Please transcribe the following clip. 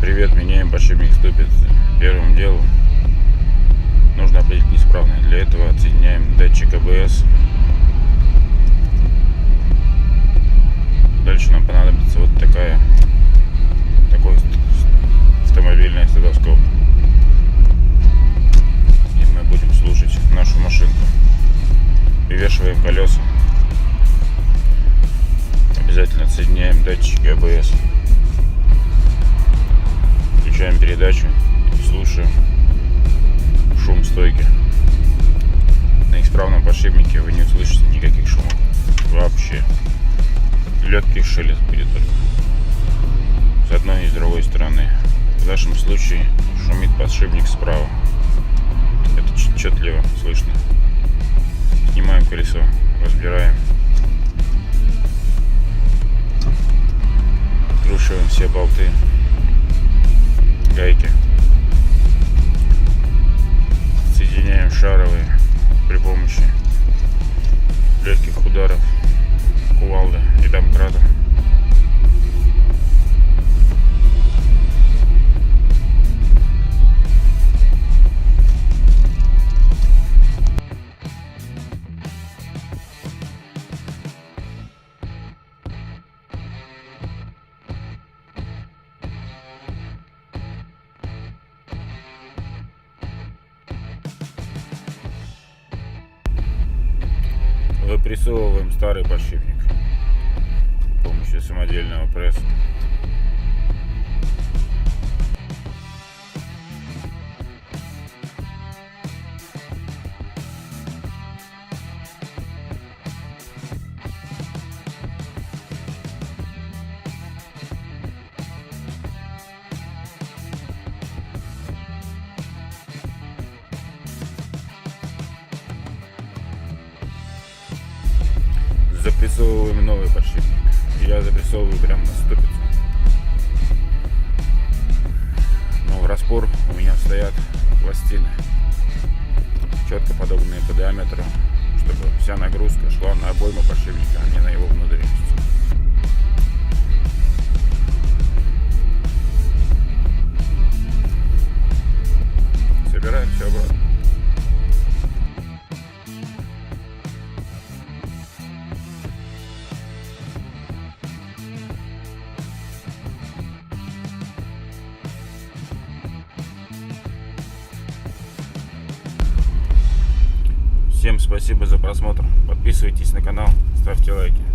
Привет, меняем подшипник ступицы. Первым делом нужно определить неисправность. Для этого отсоединяем датчик АБС. Дальше нам понадобится вот такой автомобильный стетоскоп. И мы будем слушать нашу машинку. Привешиваем колеса. Обязательно отсоединяем датчики АБС. Включаем передачу и слушаем шум стойки. На исправном подшипнике вы не услышите никаких шумов. Вообще. Легкий шелест будет только. С одной и с другой стороны. В нашем случае шумит подшипник справа. Это отчетливо слышно. Снимаем колесо, разбираем. Откручиваем все болты, гайки. Соединяем шаровые при помощи легких ударов кувалды и домкрата. Выпрессовываем старый подшипник с помощью самодельного пресса. Запрессовываем новый подшипник. Я запрессовываю прямо на ступицу. Но в распор у меня стоят пластины, четко подогнанные по диаметру, чтобы вся нагрузка шла на обойму подшипника, а не на его внутренность. Собираем все обратно. Всем спасибо за просмотр. Подписывайтесь на канал, ставьте лайки.